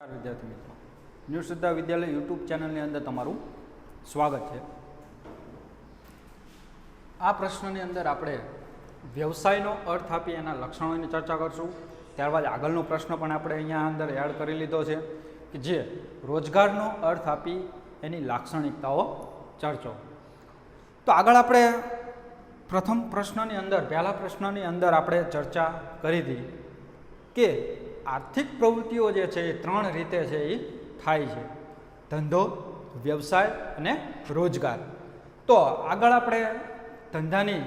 વિદ્યાર્થી મિત્રો, ન્યૂ શ્રદ્ધા વિદ્યાલય યુટ્યુબ ચેનલની અંદર તમારું સ્વાગત છે. આ પ્રશ્નની અંદર આપણે વ્યવસાયનો અર્થ આપી એના લક્ષણોની ચર્ચા કરશું. ત્યારબાદ આગળનો પ્રશ્ન પણ આપણે અહીંયા અંદર એડ કરી લીધો છે કે જે રોજગારનો અર્થ આપી એની લાક્ષણિકતાઓ ચર્ચો. તો આગળ આપણે પ્રથમ પ્રશ્નની અંદર પહેલા પ્રશ્નની અંદર આપણે ચર્ચા કરી હતી કે આર્થિક પ્રવૃત્તિઓ જે છે એ ત્રણ રીતે છે એ થાય છે: ધંધો, વ્યવસાય અને રોજગાર. તો આગળ આપણે ધંધાની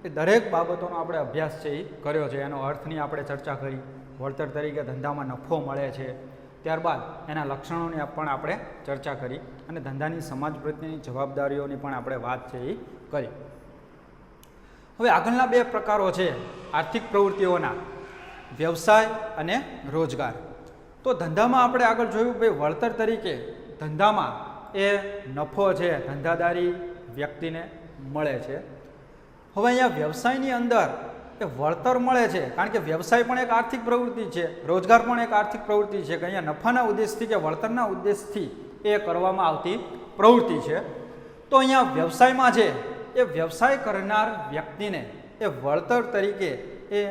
એ દરેક બાબતોનો આપણે અભ્યાસ છે એ કર્યો છે. એનો અર્થની આપણે ચર્ચા કરી, વળતર તરીકે ધંધામાં નફો મળે છે, ત્યારબાદ એના લક્ષણોની પણ આપણે ચર્ચા કરી અને ધંધાની સમાજ પ્રત્યેની જવાબદારીઓની પણ આપણે વાત છે એ કરી. હવે આગળના બે પ્રકારો છે આર્થિક પ્રવૃત્તિઓના: વ્યવસાય અને રોજગાર. તો ધંધામાં આપણે આગળ જોયું ભાઈ વળતર તરીકે ધંધામાં એ નફો છે, ધંધાદારી વ્યક્તિને મળે છે. હવે અહીંયા વ્યવસાયની અંદર એ વળતર મળે છે, કારણ કે વ્યવસાય પણ એક આર્થિક પ્રવૃત્તિ છે, રોજગાર પણ એક આર્થિક પ્રવૃત્તિ છે કે અહીંયા નફાના ઉદ્દેશથી કે વળતરના ઉદ્દેશથી એ કરવામાં આવતી પ્રવૃત્તિ છે. તો અહીંયા વ્યવસાયમાં છે એ વ્યવસાય કરનાર વ્યક્તિને એ વળતર તરીકે એ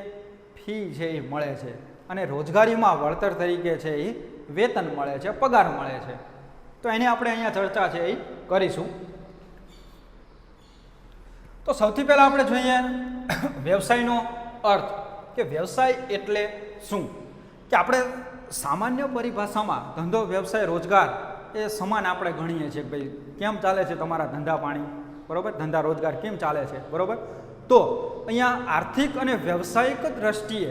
ફી છે એ મળે છે, અને રોજગારીમાં વળતર તરીકે છે એ વેતન મળે છે, પગાર મળે છે. તો એની આપણે અહીંયા ચર્ચા છે એ કરીશું. તો સૌથી પહેલાં આપણે જોઈએ વ્યવસાયનો અર્થ, કે વ્યવસાય એટલે શું. કે આપણે સામાન્ય પરિભાષામાં ધંધો, વ્યવસાય, રોજગાર એ સમાન આપણે ગણીએ છીએ કે ભાઈ કેમ ચાલે છે તમારા ધંધા પાણી, બરાબર, ધંધા રોજગાર કેમ ચાલે છે, બરાબર. તો અહીંયા આર્થિક અને વ્યવસાયિક દ્રષ્ટિએ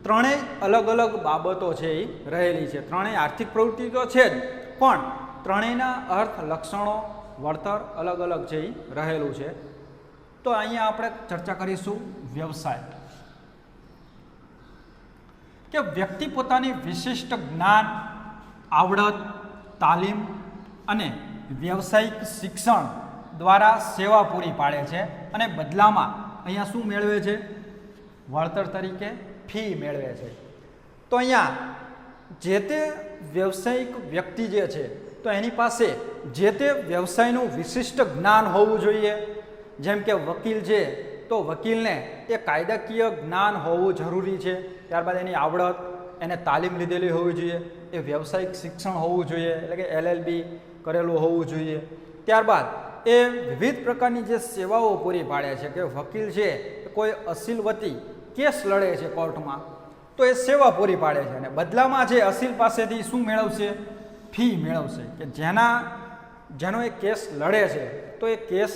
ત્રણેય અલગ અલગ બાબતો છે એ રહેલી છે. ત્રણેય આર્થિક પ્રવૃત્તિ તો છે જ, પણ ત્રણેયના અર્થ, લક્ષણો, વળતર અલગ અલગ છે એ રહેલું છે. તો અહીંયા આપણે ચર્ચા કરીશું વ્યવસાય. કે વ્યક્તિ પોતાની વિશિષ્ટ જ્ઞાન, આવડત, તાલીમ અને વ્યવસાયિક શિક્ષણ દ્વારા સેવા પૂરી પાડે છે અને બદલામાં અહીંયા શું મેળવે છે? વળતર તરીકે ફી મેળવે છે. તો અહીંયા જે તે વ્યવસાયિક વ્યક્તિ જે છે તો એની પાસે જે તે વ્યવસાયનું વિશિષ્ટ જ્ઞાન હોવું જોઈએ. જેમ કે વકીલ છે તો વકીલને એ કાયદાકીય જ્ઞાન હોવું જરૂરી છે. ત્યારબાદ એની આવડત, એને તાલીમ લીધેલી હોવી જોઈએ, એ વ્યવસાયિક શિક્ષણ હોવું જોઈએ, એટલે કે LLB કરેલું હોવું જોઈએ. ત્યારબાદ એ વિવિધ પ્રકારની જે સેવાઓ પૂરી પાડે છે, કે વકીલ છે કોઈ અસીલ વતી કેસ લડે છે કોર્ટમાં, તો એ સેવા પૂરી પાડે છે અને બદલામાં જે અસીલ પાસેથી શું મેળવશે? ફી મેળવશે. કે જેનો એ કેસ લડે છે તો એ કેસ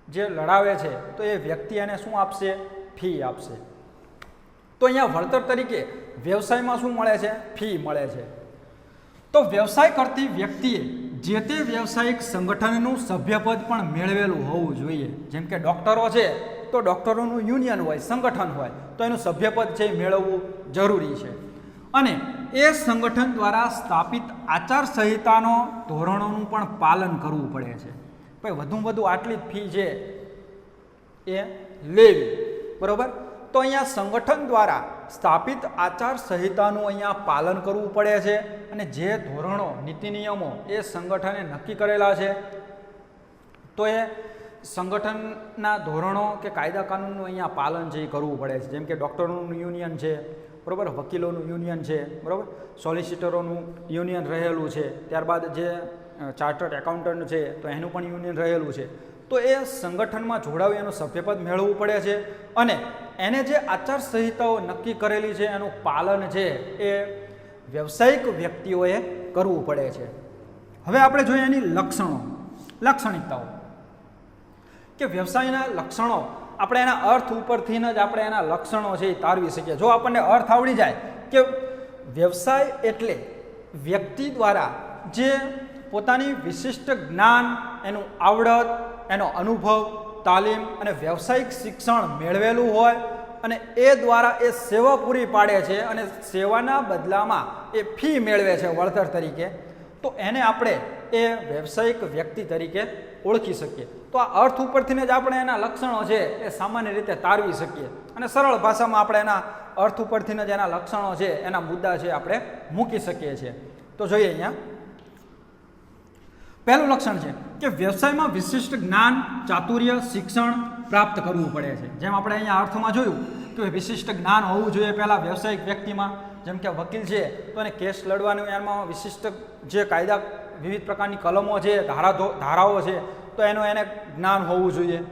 જે લડાવે છે તો એ વ્યક્તિ એને શું આપશે? ફી આપશે. તો અહીંયા વળતર તરીકે વ્યવસાયમાં શું મળે છે? ફી મળે છે. તો વ્યવસાય કરતી વ્યક્તિએ જે તે વ્યવસાયિક સંગઠનનું સભ્યપદ પણ મેળવેલું હોવું જોઈએ. જેમ કે ડૉક્ટરો છે તો ડૉક્ટરોનું યુનિયન હોય, સંગઠન હોય, તો એનું સભ્યપદ છે એ મેળવવું જરૂરી છે. અને એ સંગઠન દ્વારા સ્થાપિત આચાર સંહિતાનો ધોરણોનું પણ પાલન કરવું પડે છે. ભાઈ વધુમાં વધુ આટલી જ ફી છે એ લેવી, બરાબર. તો અહીંયા સંગઠન દ્વારા સ્થાપિત આચાર સંહિતાનું અહીંયા પાલન કરવું પડે છે અને જે ધોરણો, નીતિ નિયમો એ સંગઠને નક્કી કરેલા છે તો એ સંગઠનના ધોરણો કે કાયદા કાનૂનનું અહીંયા પાલન છે એ કરવું પડે છે. જેમ કે ડૉક્ટરોનું યુનિયન છે, બરાબર, વકીલોનું યુનિયન છે, બરાબર, સોલિસિટરોનું યુનિયન રહેલું છે, ત્યારબાદ જે ચાર્ટર્ડ એકાઉન્ટન્ટ છે તો એનું પણ યુનિયન રહેલું છે. તો એ સંગઠનમાં જોડાવી એનું સભ્યપદ મેળવવું પડે છે અને એને જે આચાર સંહિતાઓ નક્કી કરેલી છે એનું પાલન છે એ વ્યવસાયિક વ્યક્તિઓએ કરવું પડે છે. હવે આપણે જોઈએ એની લાક્ષણિકતાઓ. કે વ્યવસાયના લક્ષણો આપણે એના અર્થ ઉપરથી જ આપણે એના લક્ષણો છે એ તારવી શકીએ. જો આપણને અર્થ આવડી જાય કે વ્યવસાય એટલે વ્યક્તિ દ્વારા જે પોતાની વિશિષ્ટ જ્ઞાન, એનું આવડત, એનો અનુભવ, તાલીમ અને વ્યવસાયિક શિક્ષણ મેળવેલું હોય અને એ દ્વારા એ સેવા પૂરી પાડે છે અને સેવાના બદલામાં એ ફી મેળવે છે વળતર તરીકે, તો એને આપણે એ વ્યવસાયિક વ્યક્તિ તરીકે ઓળખી શકીએ. તો આ અર્થ ઉપરથી જ આપણે એના લક્ષણો છે એ સામાન્ય રીતે તારવી શકીએ અને સરળ ભાષામાં આપણે એના અર્થ ઉપરથી જ એના લક્ષણો છે એના મુદ્દા છે આપણે મૂકી શકીએ છીએ. તો જોઈએ અહીંયા પહેલું લક્ષણ છે કે વ્યવસાયમાં વિશિષ્ટ જ્ઞાન, ચાતુર્ય, શિક્ષણ પ્રાપ્ત કરવું પડે છે. જેમ આપણે અહીંયા અર્થમાં જોયું કે વિશિષ્ટ જ્ઞાન હોવું જોઈએ પહેલાં વ્યવસાયિક વ્યક્તિમાં. જેમ કે વકીલ છે તો એને કેસ લડવાનું એમાં વિશિષ્ટ જે કાયદા વિવિધ પ્રકારની કલમો છે, ધારાઓ છે, તો એનું એને જ્ઞાન હોવું જોઈએ.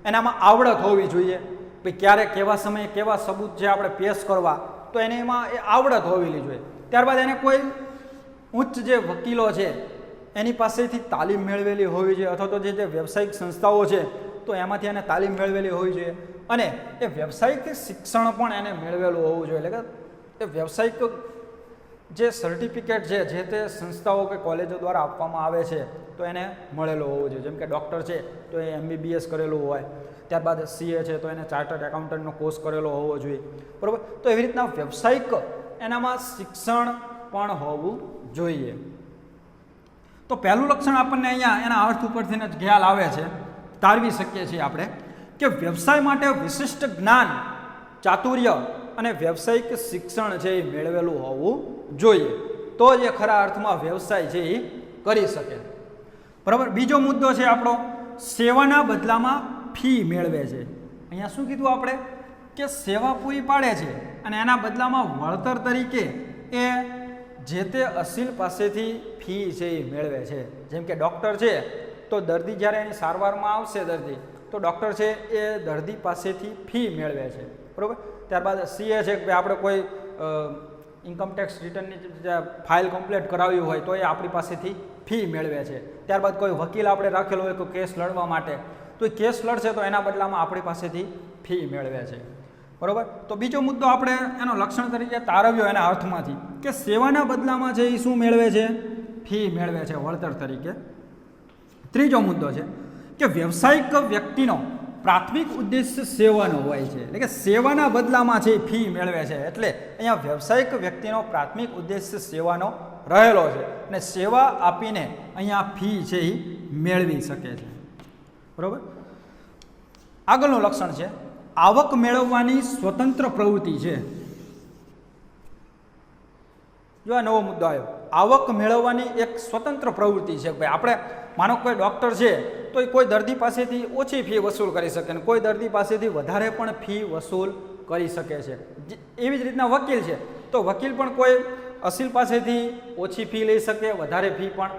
એનામાં આવડત હોવી જોઈએ. ભાઈ ક્યારે કેવા સમયે કેવા સબૂત જે આપણે પેશ કરવા, તો એને એમાં એ આવડત હોવી જોઈએ. ત્યારબાદ એને કોઈ ઉચ્ચ જે વકીલો છે એની પાસેથી તાલીમ મેળવેલી હોવી જોઈએ, અથવા તો જે વ્યવસાયિક સંસ્થાઓ છે તો એમાંથી એને તાલીમ મેળવેલી હોવી જોઈએ. અને એ વ્યવસાયિક શિક્ષણ પણ એને મેળવેલું હોવું જોઈએ. એટલે કે એ વ્યવસાયિક જે સર્ટિફિકેટ છે જે તે સંસ્થાઓ કે કોલેજો દ્વારા આપવામાં આવે છે તો એને મળેલો હોવો જોઈએ. જેમ કે ડૉક્ટર છે તો એ MBBS કરેલું હોય, ત્યારબાદ CA છે તો એને ચાર્ટર્ડ એકાઉન્ટન્ટનો કોર્સ કરેલો હોવો જોઈએ, બરાબર. તો એવી રીતના વ્યવસાયિક એનામાં શિક્ષણ પણ હોવું જોઈએ. તો પહેલું લક્ષણ આપણને અહીંયા એના અર્થ ઉપરથી જ ખ્યાલ આવે છે, તારવી શકીએ છીએ આપણે કે વ્યવસાય માટે વિશિષ્ટ જ્ઞાન, ચાતુર્ય અને વ્યવસાયિક શિક્ષણ છે એ મેળવેલું હોવું જોઈએ. તો જ એ ખરા અર્થમાં વ્યવસાય છે એ કરી શકે, બરાબર. બીજો મુદ્દો છે આપણો સેવાના બદલામાં ફી મેળવે છે. અહીંયા શું કીધું આપણે કે સેવા પૂરી પાડે છે અને એના બદલામાં વળતર તરીકે એ જે તે અસીલ પાસેથી ફી છે એ મેળવે છે. જેમ કે ડૉક્ટર છે તો દર્દી જ્યારે એની સારવારમાં આવશે દર્દી, તો ડૉક્ટર છે એ દર્દી પાસેથી ફી મેળવે છે, બરાબર. ત્યારબાદ CA છે કે આપણે કોઈ ઇન્કમટેક્સ રિટર્નની ફાઇલ કમ્પ્લીટ કરાવી હોય તો એ આપણી પાસેથી ફી મેળવે છે. ત્યારબાદ કોઈ વકીલ આપણે રાખેલો હોય કોઈ કેસ લડવા માટે, તો એ કેસ લડશે તો એના બદલામાં આપણી પાસેથી ફી મેળવે છે, બરાબર. તો બીજો મુદ્દો આપણે એનો લક્ષણ તરીકે તારવ્યો એના અર્થમાંથી કે સેવાના બદલામાં છે એ શું મેળવે છે? ફી મેળવે છે વળતર તરીકે. ત્રીજો મુદ્દો છે કે વ્યવસાયિક વ્યક્તિનો પ્રાથમિક ઉદ્દેશ્ય સેવાનો હોય છે, એટલે કે સેવાના બદલામાં છે એ ફી મેળવે છે. એટલે અહીંયા વ્યવસાયિક વ્યક્તિનો પ્રાથમિક ઉદ્દેશ્ય સેવાનો રહેલો છે અને સેવા આપીને અહીંયા ફી છે એ મેળવી શકે છે, બરાબર. આગળનું લક્ષણ છે આવક મેળવવાની સ્વતંત્ર પ્રવૃત્તિ છે. જો આ નવો મુદ્દો આવ્યો, આવક મેળવવાની એક સ્વતંત્ર પ્રવૃત્તિ છે. ભાઈ આપણે માનો કોઈ ડૉક્ટર છે તો એ કોઈ દર્દી પાસેથી ઓછી ફી વસૂલ કરી શકે અને કોઈ દર્દી પાસેથી વધારે પણ ફી વસૂલ કરી શકે છે. એવી જ રીતના વકીલ છે તો વકીલ પણ કોઈ અસીલ પાસેથી ઓછી ફી લઈ શકે, વધારે ફી પણ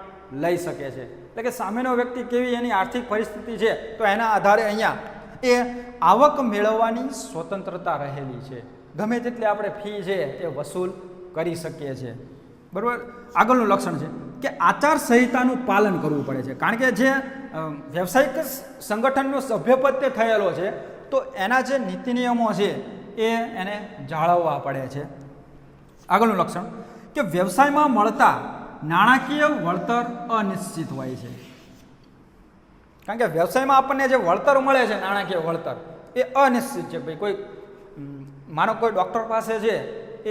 લઈ શકે છે. એટલે કે સામેનો વ્યક્તિ કેવી એની આર્થિક પરિસ્થિતિ છે તો એના આધારે અહીંયા એ આવક મેળવવાની સ્વતંત્રતા રહેલી છે. ગમે તેટલી આપણે ફી છે એ વસૂલ કરી શકીએ છીએ, બરાબર. આગળનું લક્ષણ છે કે આચાર સંહિતાનું પાલન કરવું પડે છે. કારણ કે જે વ્યવસાયિક સંગઠનનો સભ્યપદ તે થયેલો છે તો એના જે નીતિ નિયમો છે એ એને જાળવવા પડે છે. આગળનું લક્ષણ કે વ્યવસાયમાં મળતા નાણાકીય વળતર અનિશ્ચિત હોય છે. કારણ કે વ્યવસાયમાં આપણને જે વળતર મળે છે નાણાકીય વળતર એ અનિશ્ચિત છે. ભાઈ કોઈ માનો કોઈ ડૉક્ટર પાસે છે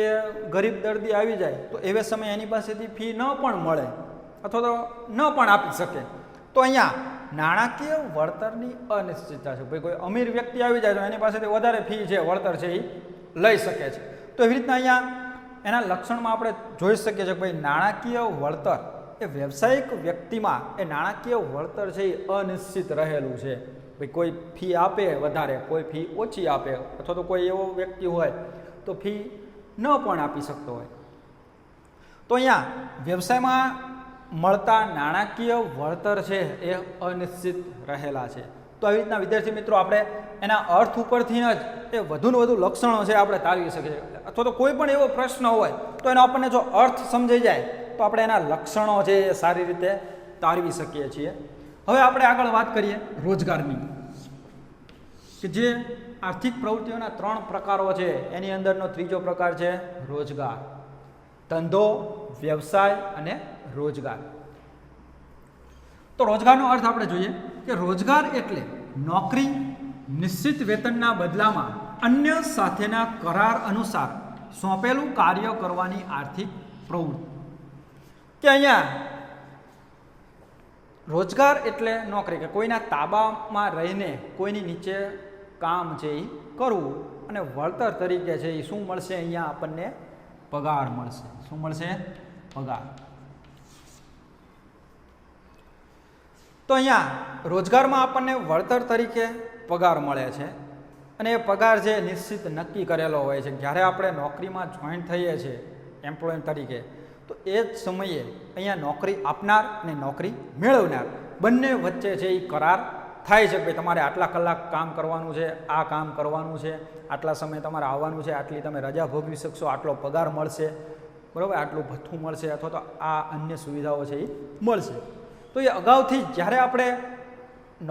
એ ગરીબ દર્દી આવી જાય તો એવે સમયે એની પાસેથી ફી ન પણ મળે અથવા તો ન પણ આપી શકે, તો અહીંયા નાણાકીય વળતરની અનિશ્ચિતતા છે. ભાઈ કોઈ અમીર વ્યક્તિ આવી જાય તો એની પાસેથી વધારે ફી છે વળતર છે એ લઈ શકે છે. તો એવી રીતના અહીંયા એના લક્ષણમાં આપણે જોઈ શકીએ છીએ કે ભાઈ નાણાકીય વળતર એ વ્યવસાયિક વ્યક્તિમાં એ નાણાકીય વળતર છે એ અનિશ્ચિત રહેલું છે. ભાઈ કોઈ ફી આપે વધારે, કોઈ ફી ઓછી આપે, અથવા તો કોઈ એવો વ્યક્તિ હોય તો ફી ન પણ આપી શકતો હોય. તો અહીંયા વ્યવસાયમાં મળતા નાણાકીય વળતર છે એ અનિશ્ચિત રહેલા છે. તો આવી રીતના વિદ્યાર્થી મિત્રો આપણે એના અર્થ ઉપરથી જ એ વધુને વધુ લક્ષણો છે આપણે તારવી શકીએ છીએ. અથવા તો કોઈ પણ એવો પ્રશ્ન હોય તો એનો આપણને જો અર્થ સમજાઈ જાય તો આપણે એના લક્ષણો છે એ સારી રીતે તારવી શકીએ છીએ. હવે આપણે આગળ વાત કરીએ રોજગારની, કે જે આર્થિક પ્રવૃત્તિઓના 3 પ્રકારો છે એની અંદરનો ત્રીજો પ્રકાર છે રોજગાર. ધંધો, વ્યવસાય અને રોજગાર. તો રોજગારનો અર્થ આપણે જોઈએ કે રોજગાર એટલે નોકરી, નિશ્ચિત વેતનના બદલામાં અન્ય સાથેના કરાર અનુસાર સોંપેલું કાર્ય કરવાની આર્થિક પ્રવૃત્તિ. કે અહીંયા રોજગાર એટલે નોકરી, કે કોઈના તાબામાં રહીને કોઈની નીચે કામ છે એ કરવું, અને વળતર તરીકે છે એ શું મળશે? અહીંયા આપણને પગાર મળશે. શું મળશે? પગાર. તો અહીંયા રોજગારમાં આપણને વળતર તરીકે પગાર મળે છે, અને એ પગાર જે નિશ્ચિત નક્કી કરેલો હોય છે. જ્યારે આપણે નોકરીમાં જોઈન થઈએ છીએ એમ્પ્લોય તરીકે, તો એ જ સમયે અહીંયા નોકરી આપનાર અને નોકરી મેળવનાર બંને વચ્ચે છે એ કરાર થાય છે કે ભાઈ તમારે આટલા કલાક કામ કરવાનું છે, આ કામ કરવાનું છે, આટલા સમય તમારે આવવાનું છે, આટલી તમે રજા ભોગવી શકશો, આટલો પગાર મળશે, બરાબર, આટલું ભથ્થું મળશે, અથવા તો આ અન્ય સુવિધાઓ છે એ મળશે. તો એ અગાઉથી જ્યારે આપણે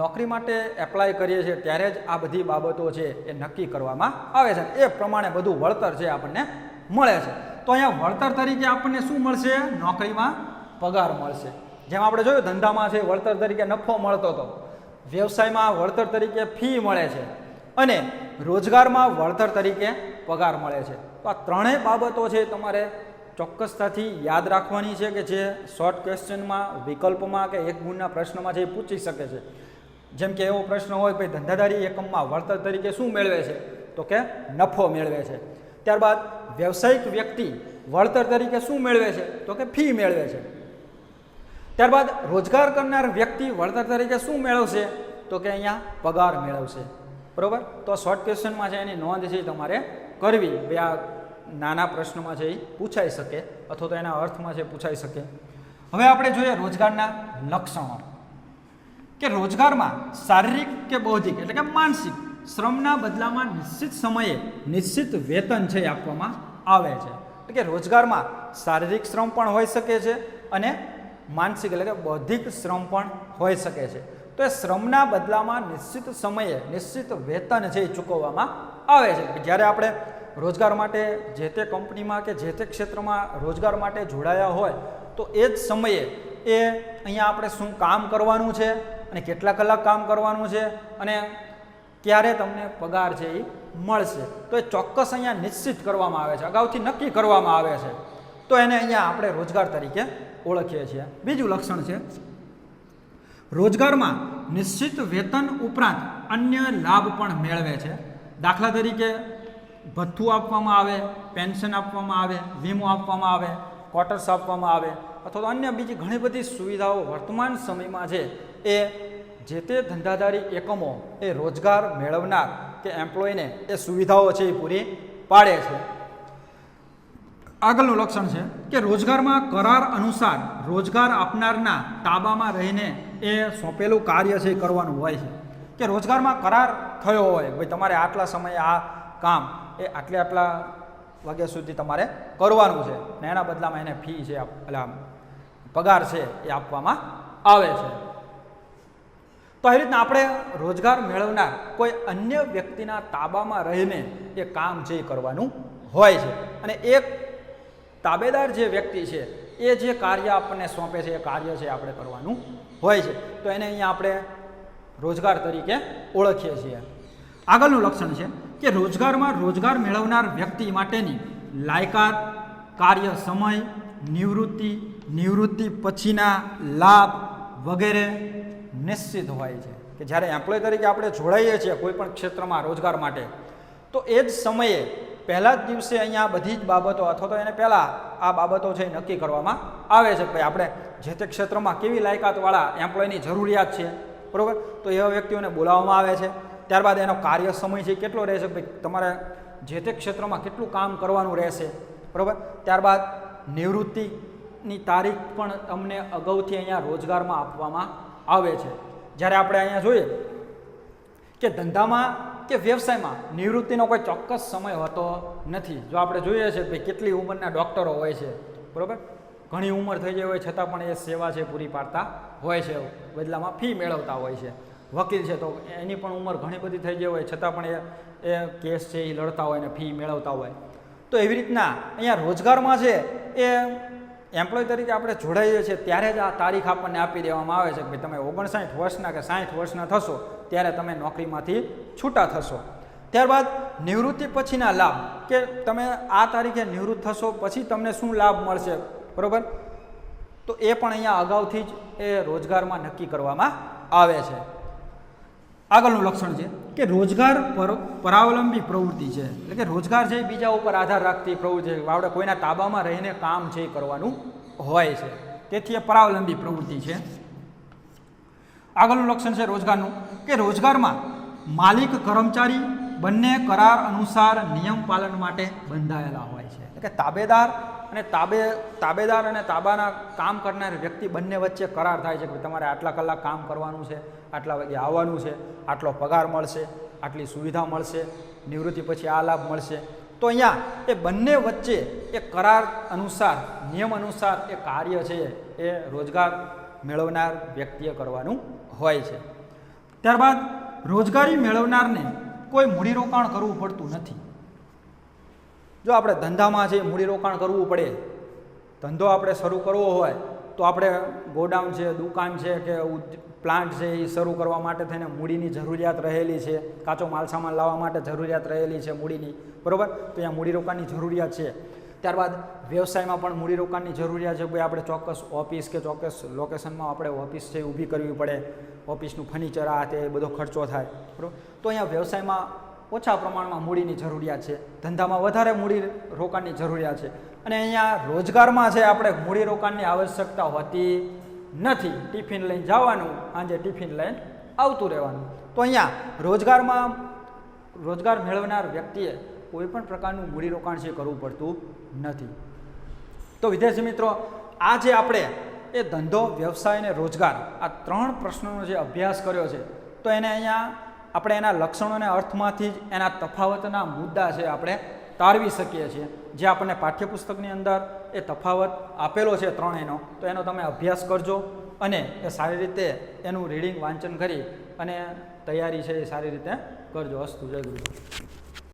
નોકરી માટે એપ્લાય કરીએ છીએ ત્યારે જ આ બધી બાબતો છે એ નક્કી કરવામાં આવે છે. એ પ્રમાણે બધું વળતર છે આપણને મળે છે. તો અહીંયા વળતર તરીકે આપણને શું મળશે? નોકરીમાં પગાર મળશે. જેમ આપણે જોયું ધંધામાં છે વળતર તરીકે નફો મળતો હતો, વ્યવસાયમાં વળતર તરીકે ફી મળે છે, અને રોજગારમાં વળતર તરીકે પગાર મળે છે. તો આ ત્રણેય બાબતો છે તમારે ચોક્કસતાથી યાદ રાખવાની છે, કે જે શોર્ટ ક્વેશ્ચનમાં, વિકલ્પમાં કે એક ગુણના પ્રશ્નમાં છે એ પૂછી શકે છે. જેમ કે એવો પ્રશ્ન હોય કે ધંધાદારી એકમમાં વળતર તરીકે શું મેળવે છે? તો કે નફો મેળવે છે. ત્યારબાદ વ્યવસાયિક વ્યક્તિ વળતર તરીકે શું મેળવે છે? તો કે ફી મેળવે છે. ત્યારબાદ રોજગાર કરનાર વ્યક્તિ વળતર તરીકે શું મેળવશે? તો કે અહીંયા પગાર મેળવશે. બરાબર. તો શોર્ટ ક્વેશ્ચનમાં છે એની નોંધ છે તમારે કરવી. બે આ નાના પ્રશ્નમાં છે એ પૂછાઈ શકે, અથવા તો એના અર્થમાં છે પૂછાઈ શકે. હવે આપણે જોઈએ રોજગારના લક્ષણો, કે રોજગારમાં શારીરિક કે બૌદ્ધિક એટલે કે માનસિક શ્રમના બદલામાં નિશ્ચિત સમયે નિશ્ચિત વેતન છે આપવામાં આવે છે. એટલે કે રોજગારમાં શારીરિક શ્રમ પણ હોઈ શકે છે અને માનસિક એટલે કે બૌદ્ધિક શ્રમ પણ હોઈ શકે છે. તો એ શ્રમના બદલામાં નિશ્ચિત સમયે નિશ્ચિત વેતન છે એ ચૂકવવામાં આવે છે. જ્યારે આપણે રોજગાર માટે જે તે કંપનીમાં કે જે તે ક્ષેત્રમાં રોજગાર માટે જોડાયા હોય, તો એ જ સમયે એ અહીંયા આપણે શું કામ કરવાનું છે, અને કેટલા કલાક કામ કરવાનું છે, અને ક્યારે તમને પગાર છે એ મળશે, તો એ ચોક્કસ અહીંયા નિશ્ચિત કરવામાં આવે છે, અગાઉથી નક્કી કરવામાં આવે છે. તો એને અહીંયા આપણે રોજગાર તરીકે ઓળખીએ છીએ. બીજું લક્ષણ છે રોજગારમાં નિશ્ચિત વેતન ઉપરાંત અન્ય લાભ પણ મેળવે છે. દાખલા તરીકે ભથ્થું આપવામાં આવે, પેન્શન આપવામાં આવે, વીમો આપવામાં આવે, ક્વાર્ટર્સ આપવામાં આવે, અથવા તો અન્ય બીજી ઘણી બધી સુવિધાઓ વર્તમાન સમયમાં છે એ જે તે ધંધાદારી એકમો એ રોજગાર મેળવનાર કે એમ્પ્લોયને એ સુવિધાઓ છે એ પૂરી પાડે છે. આગળનું લક્ષણ છે કે રોજગારમાં કરાર અનુસાર રોજગાર આપનારના તાબામાં રહીને એ સોંપેલું કાર્ય છે એ કરવાનું હોય છે. કે રોજગારમાં કરાર થયો હોય, ભાઈ તમારે આટલા સમયે આ કામ એ આટલા વાગ્યા સુધી તમારે કરવાનું છે, ને એના બદલામાં એને ફી છે એટલે પગાર છે એ આપવામાં આવે છે. તો આવી રીતના આપણે રોજગાર મેળવનાર કોઈ અન્ય વ્યક્તિના તાબામાં રહીને એ કામ છે એ કરવાનું હોય છે, અને એક તાબેદાર જે વ્યક્તિ છે એ જે કાર્ય આપણને સોંપે છે એ કાર્ય છે આપણે કરવાનું હોય છે. તો એને અહીંયા આપણે રોજગાર તરીકે ઓળખીએ છીએ. આગળનું લક્ષણ છે કે રોજગારમાં રોજગાર મેળવનાર વ્યક્તિ માટેની લાયકાત, કાર્ય સમય, નિવૃત્તિ પછીના લાભ વગેરે નિશ્ચિત હોય છે. કે જ્યારે એમ્પ્લોય તરીકે આપણે જોડાઈએ છીએ કોઈ પણ ક્ષેત્રમાં રોજગાર માટે, તો એ જ સમયે પહેલા જ દિવસે અહીંયા બધી જ બાબતો અથવા તો એને પહેલાં આ બાબતો છે નક્કી કરવામાં આવે છે. ભાઈ આપણે જે તે ક્ષેત્રમાં કેવી લાયકાતવાળા એમ્પ્લોયની જરૂરિયાત છે, બરાબર, તો એવા વ્યક્તિઓને બોલાવવામાં આવે છે. ત્યારબાદ એનો કાર્ય સમય છે કેટલો રહેશે, ભાઈ તમારે જે તે ક્ષેત્રમાં કેટલું કામ કરવાનું રહેશે, બરાબર. ત્યારબાદ નિવૃત્તિની તારીખ પણ તમને અગાઉથી અહીંયા રોજગારમાં આપવામાં આવે છે. જ્યારે આપણે અહીંયા જોઈએ કે ધંધામાં કે વ્યવસાયમાં નિવૃત્તિનો કોઈ ચોક્કસ સમય હોતો નથી. જો આપણે જોઈએ છે ભાઈ કેટલી ઉંમરના ડૉક્ટરો હોય છે, બરાબર, ઘણી ઉંમર થઈ જાય હોય છતાં પણ એ સેવા છે પૂરી પાડતા હોય છે, બદલામાં ફી મેળવતા હોય છે. વકીલ છે તો એની પણ ઉંમર ઘણી બધી થઈ ગઈ હોય છતાં પણ એ કેસ છે એ લડતા હોય ને ફી મેળવતા હોય. તો એવી રીતના અહીંયા રોજગારમાં છે એ એમ્પ્લોય તરીકે આપણે જોડાઈએ છીએ ત્યારે જ આ તારીખ આપણને આપી દેવામાં આવે છે કે ભાઈ તમે 59 વર્ષના કે 60 વર્ષના થશો ત્યારે તમે નોકરીમાંથી છૂટા થશો. ત્યારબાદ નિવૃત્તિ પછીના લાભ, કે તમે આ તારીખે નિવૃત્ત થશો પછી તમને શું લાભ મળશે, બરાબર. તો તો એ પણ અહીંયા અગાઉથી જ એ રોજગારમાં નક્કી કરવામાં આવે છે. આગળનું લક્ષણ છે કે રોજગાર પરાવલંબી પ્રવૃત્તિ છે, એટલે કે રોજગાર છે એ બીજા ઉપર આધાર રાખતી પ્રવૃત્તિ છે. આપણે કોઈના તાબામાં રહીને કામ છે એ કરવાનું હોય છે, તેથી એ પરાવલંબી પ્રવૃત્તિ છે. આગળનું લક્ષણ છે રોજગારનું કે રોજગારમાં માલિક કર્મચારી બંને કરાર અનુસાર નિયમ પાલન માટે બંધાયેલા હોય છે. એટલે કે તાબેદાર અને તાબાના કામ કરનાર વ્યક્તિ બંને વચ્ચે કરાર થાય છે કે તમારે આટલા કલાક કામ કરવાનું છે, આટલા વાગે આવવાનું છે, આટલો પગાર મળશે, આટલી સુવિધા મળશે, નિવૃત્તિ પછી આ લાભ મળશે. તો અહીંયા એ બંને વચ્ચે એ કરાર અનુસાર નિયમ અનુસાર એ કાર્ય છે એ રોજગાર મેળવનાર વ્યક્તિએ કરવાનું હોય છે. ત્યારબાદ રોજગારી મેળવનારને કોઈ મૂડીરોકાણ કરવું પડતું નથી. જો આપણે ધંધામાં છે મૂડીરોકાણ કરવું પડે, ધંધો આપણે શરૂ કરવો હોય તો આપણે ગોડાઉન છે, દુકાન છે કે પ્લાન્ટ છે એ શરૂ કરવા માટે થઈને મૂડીની જરૂરિયાત રહેલી છે, કાચો માલસામાન લાવવા માટે જરૂરિયાત રહેલી છે મૂડીની, બરાબર. તો અહીંયા મૂડીરોકાણની જરૂરિયાત છે. ત્યારબાદ વ્યવસાયમાં પણ મૂડીરોકાણની જરૂરિયાત છે. ભાઈ આપણે ચોક્કસ ઓફિસ કે ચોક્કસ લોકેશનમાં આપણે ઓફિસ છે ઊભી કરવી પડે, ઓફિસનું ફર્નિચર આ તે બધો ખર્ચો થાય, બરાબર. તો અહીંયા વ્યવસાયમાં ઓછા પ્રમાણમાં મૂડીની જરૂરિયાત છે, ધંધામાં વધારે મૂડી રોકાણની જરૂરિયાત છે. અને અહીંયા રોજગારમાં છે આપણે મૂડીરોકાણની આવશ્યકતા હોતી નથી. ટિફિન લઈને જવાનું, સાંજે ટિફિન લઈને આવતું રહેવાનું. તો અહીંયા રોજગાર મેળવનાર વ્યક્તિએ કોઈ પણ પ્રકારનું મૂડીરોકાણ છે કરવું પડતું નથી. તો વિદ્યાર્થી મિત્રો, આ જે આપણે એ ધંધો, વ્યવસાય અને રોજગાર આ 3 પ્રશ્નોનો જે અભ્યાસ કર્યો છે, તો એને અહીંયા આપણે એના લક્ષણો અને અર્થમાંથી જ એના તફાવતના મુદ્દા છે આપણે તારવી શકીએ છીએ. જે આપણને પાઠ્યપુસ્તકની અંદર એ તફાવત આપેલો છે 3 તો એનો તમે અભ્યાસ કરજો અને એ સારી રીતે એનું રીડિંગ વાંચન કરી અને તૈયારી છે એ સારી રીતે કરજો. અસ્તુ. જય ગુરુ.